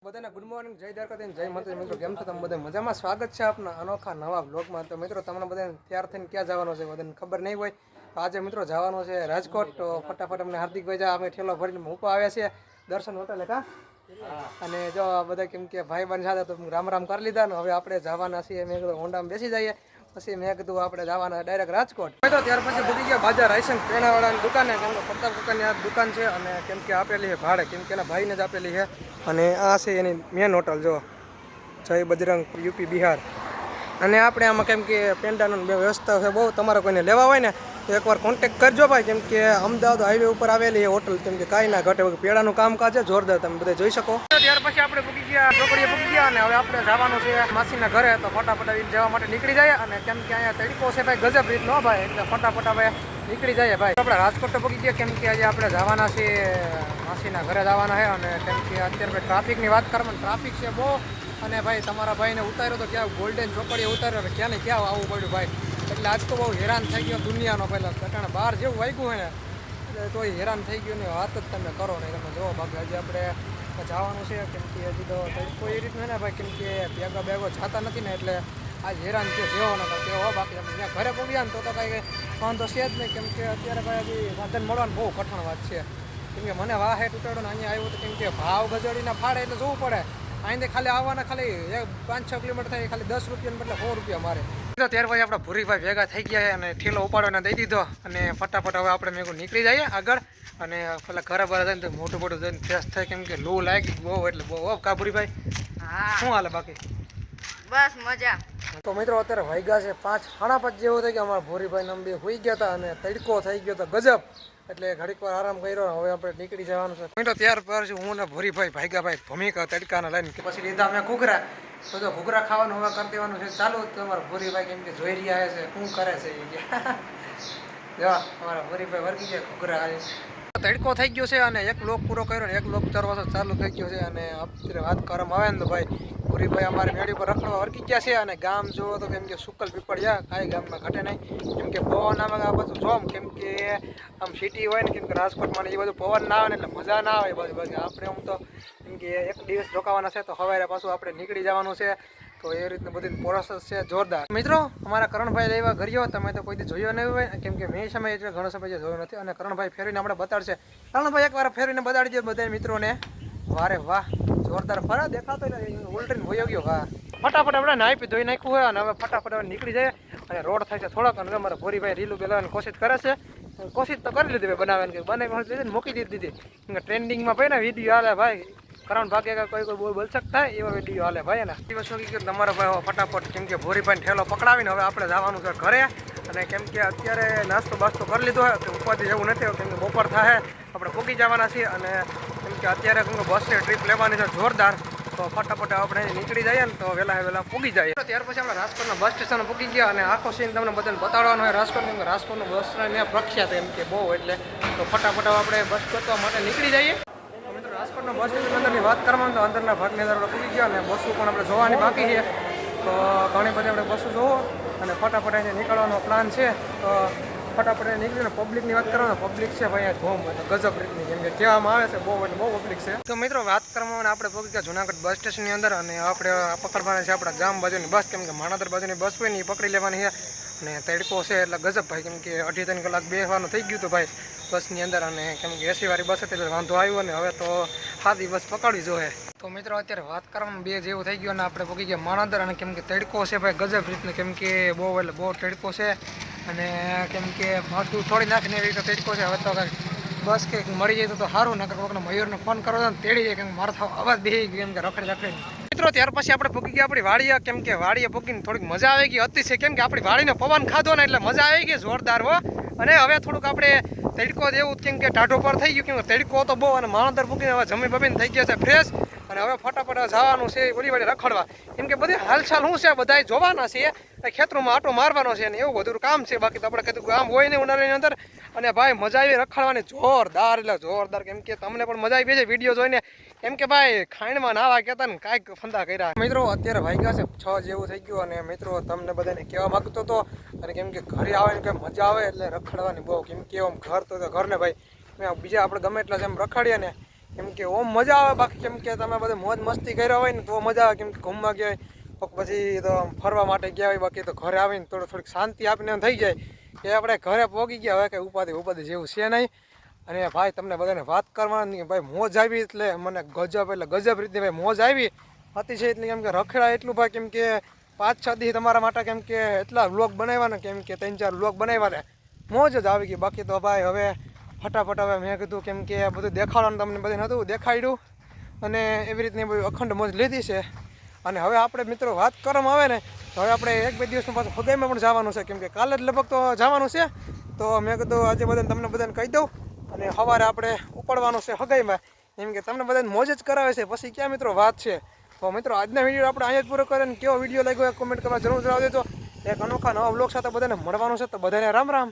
બધાને good morning, જય દ્વારકાધીશ, જય માતાજી. મિત્રો કેમ છો તમે? બધા મજામાં? સ્વાગત છે આપના અનોખા નવા બ્લોગમાં. તો મિત્રો તમને બધાને તૈયાર થઈને ક્યાં જવાનું છે બધાને ખબર નહીં હોય. તો આજે મિત્રો જવાનું છે રાજકોટ. તો ફટાફટ અમને હાર્દિકભાઈ જા અમે ઠેલો ભરીને મૂકવા આવ્યા છીએ દર્શન હોટલે કા. અને જો બધા કેમ કે ભાઈ બન સાથે તો રામ રામ કરી લીધા ને હવે આપણે જવાના છીએ. મેં કીધું હોન્ડામાં બેસી જઈએ, પછી મેં કીધું આપણે જવાના ડાયરેક્ટ રાજકોટ. તો ત્યાર પછી ભૂલી ગયા બાજા રાયસન પેણાવાળાની દુકાને, કેમ કે પ્રતાપ કાકાની આ દુકાન છે અને કેમ કે આપેલી છે ભાડે, કેમ કે એના ભાઈને જ આપેલી છે. અને આ છે એની મેન હોટલ, જો જય બજરંગ યુપી બિહાર. અને આપણે આમાં કેમ કે પેન્ડાનો વ્યવસ્થા છે બહુ. તમારે કોઈને લેવા હોય ને તો એકવાર કોન્ટેક કરજો ભાઈ, કેમ કે અમદાવાદ હાઈવે ઉપર આવેલી એ હોટલ, કેમ કે કાંઈ ના ઘટે. પેડાનું કામકાજ છે જોરદાર, તમે બધા જોઈ શકો. ત્યાર પછી આપણે પૂકી ગયા ચોકડીએ પૂકી ગયા અને હવે આપણે જવાનું છે માસીના ઘરે. તો ફટાફટ જવા માટે નીકળી જાય. અને કેમ કે અહીંયા તડકો છે ભાઈ ગજબ રીતનો ભાઈ, એટલે ફટાફટ હવે નીકળી જાય ભાઈ. આપણે રાજકોટ તો પૂકી ગયા, કેમ કે આજે આપણે જવાના છીએ માસીના ઘરે જવાના છે. અને કેમ કે અત્યારે ભાઈ ટ્રાફિકની વાત કરવામાં ટ્રાફિક છે બહુ. અને ભાઈ તમારા ભાઈને ઉતાર્યો તો ક્યાં ગોલ્ડન ચોકડીએ ઉતાર્યો ને ક્યાં ને ક્યાં આવવું પડ્યું ભાઈ. એટલે આજ તો બહુ હેરાન થઈ ગયો દુનિયાનો. પહેલાં ઘટાણે બહાર જેવું વાગ્યું હોય ને એટલે તોય હેરાન થઈ ગયું ને વાત જ તમે કરો ને. તમે જોવો બાકી હજી આપણે જવાનું છે, કેમ કે હજી તો કોઈ એ રીતનું ને ભાઈ, કેમ કે ભેગો જતા નથી ને એટલે આજ હેરાન છે જેવો ને તેવો. બાકી તમે ત્યાં ઘરે પહોંચ્યા ને તો કાંઈ વાંધો છે જ નહીં, કેમ કે અત્યારે ભાઈ હજી સાધન મળવાનું બહુ કઠણ વાત છે. કેમ કે મને વાહે તૂટાડો ને અહીંયા આવ્યો તો કેમ કે ભાવ ગજડીના ફાડે એટલે જોવું પડે. અહીંથી ખાલી આવવાના ખાલી 5-6 કિલોમીટર થાય, ખાલી 10 રૂપિયાને બદલે 100 રૂપિયા મારે. ત્યાર પછી આપણા ભૂરીભાઈ ભેગા થઈ ગયા છે અને ઠેલો ઉપાડવાને દઈ દીધો. અને ફટાફટ હવે આપણે મેં નીકળી જઈએ આગળ. અને પેલા ઘરે બહાર જઈને તો મોટું મોટું જઈને ફ્રેશ થાય, કેમ કે લૂ લાગી બહુ એટલે બહુ. કા ભૂરીભાઈ શું હાલે બાકી? બસ મજા. તો મિત્રો અત્યારે વાગ્યા છે 5-5:30 જેવો થઈ ગયા. અમારા ભૂરીભાઈ નંબી હોઈ ગયા હતા અને તડકો થઈ ગયો હતો ગજબ, એટલે ઘડીક વાર આરામ કર્યો. હવે આપણે નીકળી જવાનું છે. મિત્રો ત્યાર પછી હું ને ભૂરીભાઈ ભાગ્યા ભાઈ ભૂમિકા તડકાના લઈને પછી લીધા અમે ઘૂઘરા. તો જો ઘૂઘરા ખાવાનું હવે કરી દેવાનું છે ચાલુ. તો અમારા ભૂરીભાઈ કેમ કે જોઈ રહ્યા છે શું કરે છે એ. જો અમારા ભૂરીભાઈ વર્ગી ગયા ઘૂઘરા. તડકો થઈ ગયો છે અને એક બ્લોક પૂરો કર્યો ને એક બ્લોક ચરવાનો ચાલુ થઈ ગયો છે. અને અત્યારે વાત કરવામાં આવે ને તો ભાઈ ભૂરીભાઈ અમારી મેળી પર રખડવા વર્ગી ગયા છે. અને ગામ જુઓ તો કેમ કે સુકલ પીપળિયા કાંઈ ગામમાં ઘટે નહીં, કેમ કે પવન આવે આ બધું જોમ. કેમ કે આમ સિટી હોય ને, કેમ કે રાજકોટમાં એ બધું પવન ના આવે ને એટલે મજા ના આવે બાજુ બાજુ. આપણે આમ તો કેમ કે એક દિવસ રોકાવાના છે તો સવારે પાછું આપણે નીકળી જવાનું છે. તો એ રીતની બધી પ્રોસેસ છે જોરદાર. મિત્રો અમારા કરણભાઈ લેવા ઘર્યો, તમે તો કોઈથી જોયો નહીં હોય, કેમ કે મેં સમય એટલે ઘણો સમય જોયો નથી. અને કરણભાઈ ફેરવીને આપણે બતાડશે. કરણભાઈ એકવાર ફેરવીને બતાડજો બધા મિત્રોને. વારે વાહ જોરદાર ફરા દેખાતો ઉલટીને હોયો ગયો. વાહ ફટાફટ આપણે નાહી ધોઈ નાખ્યું હોય અને હવે ફટાફટ હવે નીકળી જાય. અને રોડ થાય છે થોડાક. અને અમારા ભૂરીભાઈ રીલું બેલાવાની કોશિશ કરે છે. કોશિશ તો કરી લીધી બનાવવાની, કે બનાવી લીધી મૂકી દીધી. કેમ કે ટ્રેન્ડિંગમાં ભાઈ ને વિડીયો હાલે ભાઈ. કરણ ભાગે કોઈ બોલશક થાય એવા વિડીયો હાલે ભાઈ. ને દિવસ શું તમારા ભાઈ ફટાફટ, કેમ કે ભૂરીભાઈ ઠેલો પકડાવીને હવે આપણે જવાનું છે ઘરે. અને કેમ કે અત્યારે નાસ્તો બાસ્તો કરી લીધો હોય તો ઉપાધિ જેવું નથી, કેમ કે બપોર થાય આપણે પૂગી જવાના છીએ. અને કેમ કે અત્યારે કેમ કે બસની ટ્રીપ લેવાની છે જોરદાર. તો ફટાફટ આપણે નીકળી જઈએ ને તો વહેલા પૂગી જાય. ત્યાર પછી આપણે રાજકોટના બસ સ્ટેશન પૂગી ગયા. અને આખો સીન તમને બધાને બતાડવાનો હોય રાજકોટ, કેમ કે રાજકોટનું બસ સ્ટેન્ડ પ્રખ્યાત એમ કે બહુ. એટલે તો ફટાફટ આપણે બસ ગોતવા માટે નીકળી જઈએ. મિત્રો રાજકોટના બસ સ્ટેશન અંદરની વાત કરવામાં તો અંદરના ભાગની અંદર આપણે પૂગી ગયા. અને બસો પણ આપણે જોવાની બાકી છે. તો ઘણી બધી આપણે બસો જોવો અને ફટાફટ અહીંથી નીકળવાનો પ્લાન છે. તો ફટાફટ નીકળીને પબ્લિકની વાત કરવાનો, પબ્લિક છે ભાઈ ધોમ ગજબ રીતની, કેમ કે કહેવામાં આવે છે બહુ એટલે બહુ પબ્લિક છે. તો મિત્રો વાત કરવામાં આપણે પહોંચી ગયા જુનાગઢ બસ સ્ટેશનની અંદર. અને આપણે પકડવાના છે આપણા ગામ બાજુની બસ, કેમ કે માણાદર બાજુની બસ હોય ને એ પકડી લેવાની છે. અને તડકો છે એટલે ગજબ ભાઈ, કેમ કે 2.5-3 કલાક બેસવાનું થઈ ગયું હતું ભાઈ બસની અંદર. અને કેમ કે એસીવાળી બસ હતી એટલે વાંધો આવ્યો ને હવે તો સાદી બસ પકડવી જોઈએ. તો મિત્રો અત્યારે વાત કરવામાં 2 જેવું થઈ ગયું અને આપણે પહોંચી ગયા માણાદર. અને કેમ કે તડકો છે ભાઈ ગજબ રીતનો, કેમ કે બહુ એટલે બહુ તડકો છે. અને કેમ કે માથું થોડી નાખીને એવી રીતે તડકો છે. હવે તો કાંઈક બસ કંઈક મળી જાય તો સારું, નકર કોઈકને મયુરને ફોન કરો તો તેડી જાય, કેમ કે મારો અવાજ બેસી ગયો કેમ કે રખડી. મિત્રો ત્યાર પછી આપણે ભૂગી ગયા આપણી વાડીએ. કેમ કે વાડીએ ભૂગીને થોડીક મજા આવી ગઈ હતી છે, કેમ કે આપણી વાડીનો પવન ખાધો ને એટલે મજા આવી ગઈ જોરદાર હો. અને હવે થોડુંક આપણે તડકો જેવું કેમ કે ટાઢો પર થઈ ગયું, કેમ કે તડકો તો બહુ. અને માણાદર ભૂગીને હવે જમી બમીને થઈ ગયા છે ફ્રેશ. અને હવે ફટાફટ જવાનું છે ઓલી વાડી રખડવા, કેમ કે બધી હાલચાલ શું છે બધા જોવાના છે. ખેતરોમાં આટો મારવાનો છે ને એવું બધું કામ છે. બાકી તો આપણે કીધું કામ હોય ને ઉનાળાની અંદર. અને ભાઈ મજા આવી રખડવાની જોરદાર એટલે જોરદાર, કેમ કે તમને પણ મજા આવી છે વિડીયો જોઈને. કેમ કે ભાઈ ખાંડમાં નાવા કહેતા ને કાંઈક ફંદા કર્યા. મિત્રો અત્યારે વાગ્યા છે 6 જેવું થઈ ગયું. અને મિત્રો તમને બધાને કહેવા માગતો હતો. અને કેમ કે ઘરે આવે ને કંઈ મજા આવે એટલે રખડવાની બહુ, કેમ કે આમ ઘર તો ઘરને ભાઈ બીજા આપણે ગમે એટલા જેમ રખડીએ ને કેમ કે ઓમ મજા આવે. બાકી કેમ કે તમે બધે મોજ મસ્તી કર્યા હોય ને તો મજા આવે. કેમ કે ઘૂમવા ગયા હોય પછી તો ફરવા માટે ગયા હોય. બાકી તો ઘરે આવીને થોડીક શાંતિ આપીને એમ થઈ જાય કે આપણે ઘરે પહોંચી ગયા હોય. કંઈ ઉપાધિ જેવું છે નહીં. અને ભાઈ તમને બધાને વાત કરવાની ભાઈ મોજ આવી એટલે મને ગજબ રીતની ભાઈ મોજ આવી અતિશય એટલે કેમ કે રખડા એટલું ભાઈ કેમ કે 5-6 દી તમારા માટે કેમ કે એટલા વ્લોગ બનાવ્યા ને કેમ કે 3-4 વ્લોગ બનાવ્યા ને મોજ જ આવી ગઈ. બાકી તો ભાઈ હવે ફટાફટ હવે મેં કીધું કેમ કે બધું દેખાડવાનું તમને બધું નહોતું દેખાડ્યું અને એવી રીતની બધી અખંડ મોજ લીધી છે. અને હવે આપણે મિત્રો વાત કરવામાં આવે ને તો હવે આપણે 1-2 દિવસમાં પાછું હગાઈમાં પણ જવાનું છે. કેમ કે કાલે જ લગભગ તો જવાનું છે. તો મેં કીધું આજે તમને બધાને કહી દઉં અને સવારે આપણે ઉપડવાનું છે હગાઈમાં. કેમ કે તમને બધાને મોજ જ કરાવે છે પછી ક્યાં મિત્રો વાત છે. તો મિત્રો આજના વિડીયો આપણે અહીંયા જ પૂરો કરીને કેવો વિડીયો લાગ્યો એ કોમેન્ટ કરવા જરૂર જણાવી દેજો. એક અનોખા નવા વ્લોગ સાથે બધાને મળવાનું છે. તો બધાને રામ રામ.